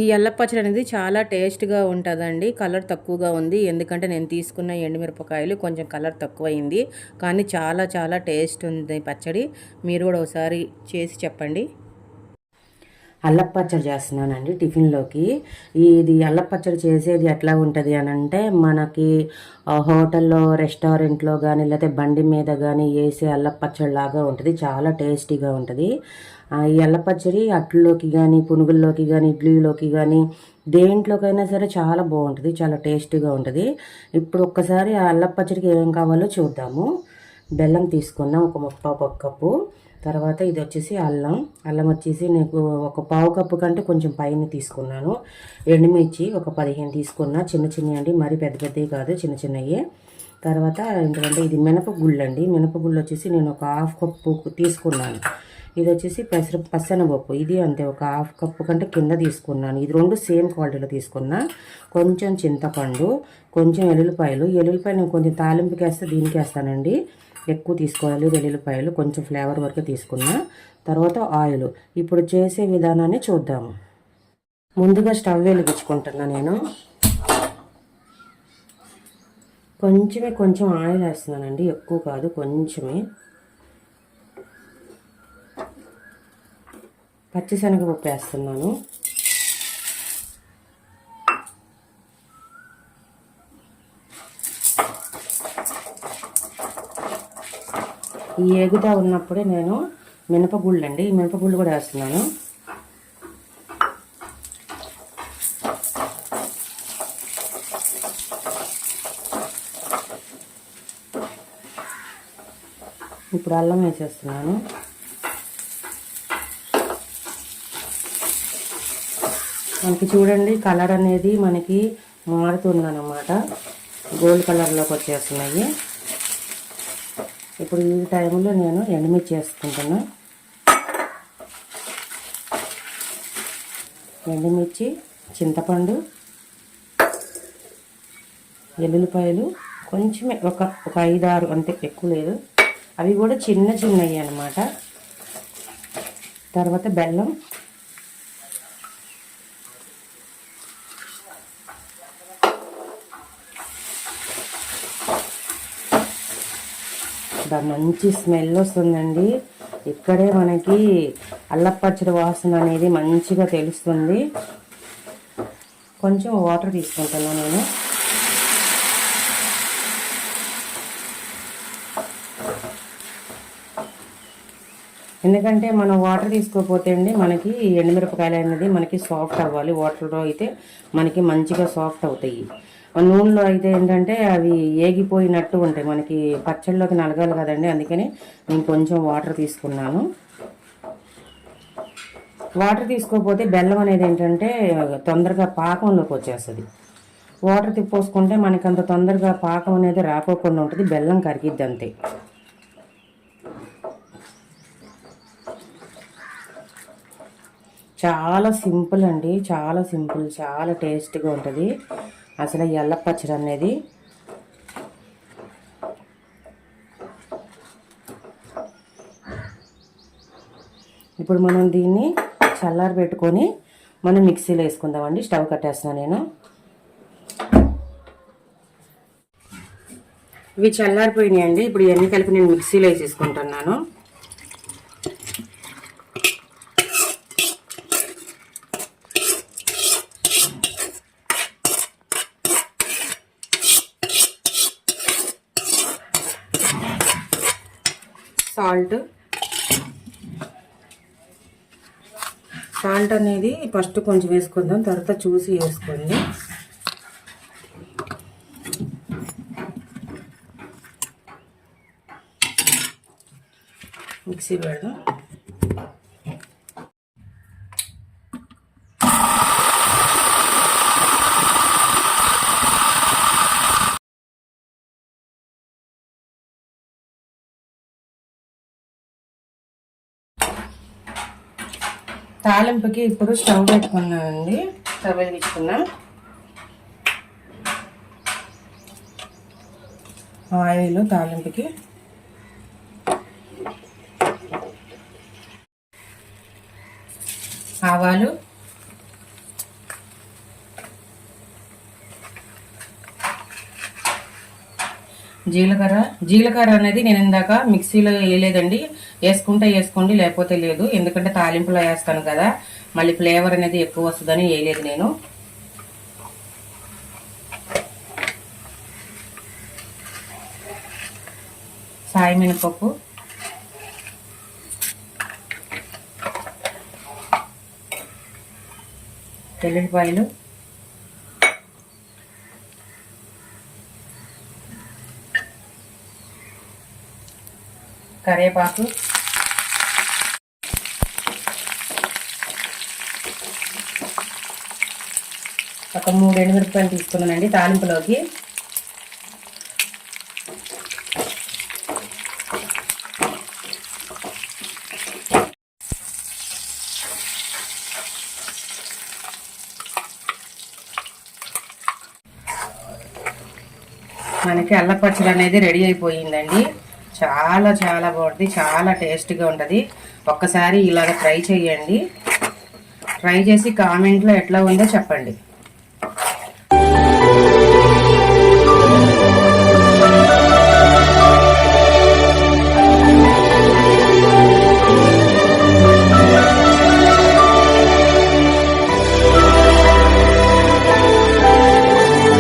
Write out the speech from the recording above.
ఈ అల్లం పచ్చడి అనేది చాలా టేస్ట్గా ఉంటుందండి. కలర్ తక్కువగా ఉంది, ఎందుకంటే నేను తీసుకున్న ఎండుమిరపకాయలు కొంచెం కలర్ తక్కువైంది. కానీ చాలా చాలా టేస్ట్ ఉంది పచ్చడి. మీరు కూడా ఒకసారి చేసి చెప్పండి. అల్లం పచ్చడి చేస్తున్నానండి టిఫిన్లోకి. ఇది అల్లం పచ్చడి చేసేది ఎట్లా ఉంటుంది అని అంటే, మనకి హోటల్లో రెస్టారెంట్లో కానీ లేకపోతే బండి మీద కానీ వేసే అల్లం పచ్చడి లాగా ఉంటుంది. చాలా టేస్టీగా ఉంటుంది. ఈ అల్లం పచ్చడి అట్లలోకి కానీ పునుగుల్లోకి కానీ ఇడ్లీలోకి కానీ దేంట్లోకైనా సరే చాలా బాగుంటుంది, చాలా టేస్టీగా ఉంటుంది. ఇప్పుడు ఒక్కసారి ఆ అల్లం పచ్చడికి ఏమేం కావాలో చూద్దాము. బెల్లం తీసుకున్నాం ఒక కప్పు. తర్వాత ఇది వచ్చేసి అల్లం వచ్చేసి నేను ఒక పావు కప్పు కంటే కొంచెం పైన తీసుకున్నాను. ఎండుమిర్చి ఒక 15 తీసుకున్నా, చిన్న చిన్నవి అండి, మరీ పెద్ద పెద్దవి కాదు, చిన్న చిన్నవి. తర్వాత ఏంటంటే ఇది మినపగుళ్ళు అండి. మినపగుళ్ళు వచ్చేసి నేను ఒక హాఫ్ కప్పు తీసుకున్నాను. ఇది వచ్చేసి పచ్చనపప్పు, ఇది అంతే ఒక హాఫ్ కప్పు కంటే కింద తీసుకున్నాను. ఇది రెండు సేమ్ క్వాలిటీలో తీసుకున్నా. కొంచెం చింతపండు, కొంచెం ఎల్లుల్లిపాయలు నేను కొంచెం తాలింపుకి వేస్తే దీనికి వేస్తానండి. ఎక్కువ తీసుకోవాలి వెల్లుల్లిపాయలు, కొంచెం ఫ్లేవర్ వరకు తీసుకున్నా. తర్వాత ఆయిల్. ఇప్పుడు చేసే విధానాన్ని చూద్దాము. ముందుగా స్టవ్ వెలిగించుకుంటున్నా నేను. కొంచెం ఆయిల్ వేస్తున్నానండి, ఎక్కువ కాదు, కొంచెమే. పచ్చిశనగపప్పు వేస్తున్నాను. ఈ ఏగుతా ఉన్నప్పుడే నేను మినపగుళ్ళు అండి, ఈ మినపగుళ్ళు కూడా వేస్తున్నాను. ఇప్పుడు అల్లం వేసేస్తున్నాను. మనకి చూడండి కలర్ అనేది మనకి మారుతుందన్నమాట, గోల్డ్ కలర్లోకి వచ్చేస్తున్నాయి. ఇప్పుడు ఈ టైంలో నేను ఎండుమిర్చి వేసుకుంటున్నా. ఎండుమిర్చి, చింతపండు, ఎల్లుల్లిపాయలు కొంచెమే, ఒక 5-6 అంతే, ఎక్కువ లేదు. అవి కూడా చిన్నవి అన్నమాట. తర్వాత బెల్లం, మంచి స్మెల్ వస్తుందండి. ఇక్కడే మనకి అల్లం పచ్చడి వాసన అనేది మంచిగా తెలుస్తుంది. కొంచెం వాటర్ తీసుకుంటున్నాను నేను. ఎందుకంటే మనం వాటర్ తీసుకోకపోతే అండి మనకి ఎండుమిరపకాయలు అనేది మనకి సాఫ్ట్ అవ్వాలి. వాటర్లో అయితే మనకి మంచిగా సాఫ్ట్ అవుతాయి. నూనెలో అయితే ఏంటంటే అవి ఏగిపోయినట్టు ఉంటాయి, మనకి పచ్చళ్ళలోకి నలగాలి కదండి. అందుకని నేను కొంచెం వాటర్ తీసుకున్నాను. వాటర్ తీసుకోకపోతే బెల్లం అనేది ఏంటంటే తొందరగా పాకంలోకి వచ్చేస్తుంది. వాటర్ తిప్పోసుకుంటే మనకి అంత తొందరగా పాకం అనేది రాకోకుండా ఉంటుంది, బెల్లం కరిగిద్ది అంతే. చాలా సింపుల్ అండి, చాలా సింపుల్, చాలా టేస్టీగా ఉంటుంది అసలు ఈ అల్లం పచ్చడి అనేది. ఇప్పుడు మనం దీన్ని చల్లారి పెట్టుకొని మనం మిక్సీలో వేసుకుందామండి. స్టవ్ కట్టేస్తున్నాను నేను. ఇవి చల్లారిపోయినాయండి. ఇప్పుడు ఇవన్నీ కలిపి నేను మిక్సీలో వేసేసుకుంటున్నాను. సాల్ట్ అనేది ఫస్ట్ కొంచెం వేసుకుందాం, తర్వాత చూసి వేసుకోండి. మిక్సీ పెడదాం. తాలింపుకి ఇప్పుడు స్టవ్ పెట్టుకున్నానండి. స్టవ్ వెలిగించుకున్నా. ఆయిల్ తాలింపుకి, ఆవాలు, జీలకర్ర అనేది నేను ఇందాక మిక్సీలో వేయలేదండి. వేసుకుంటే వేసుకోండి, లేకపోతే లేదు. ఎందుకంటే తాలింపులో వేస్తాను కదా, మళ్ళీ ఫ్లేవర్ అనేది ఎక్కువ వస్తుందని వేయలేదు నేను. సాయి మినపప్పు, వెల్లుల్లిపాయలు, కరివేపాకు, ఒక 3 ఎండుమిరపకాయలు తీసుకున్నానండి తాలింపులోకి. మనకి అల్లం పచ్చడి అనేది రెడీ అయిపోయిందండి. చాలా చాలా బాగుంటుంది, చాలా టేస్ట్గా ఉంటుంది. ఒక్కసారి ఇలాగ ట్రై చేయండి. ట్రై చేసి కామెంట్లో ఎట్లా ఉందో చెప్పండి.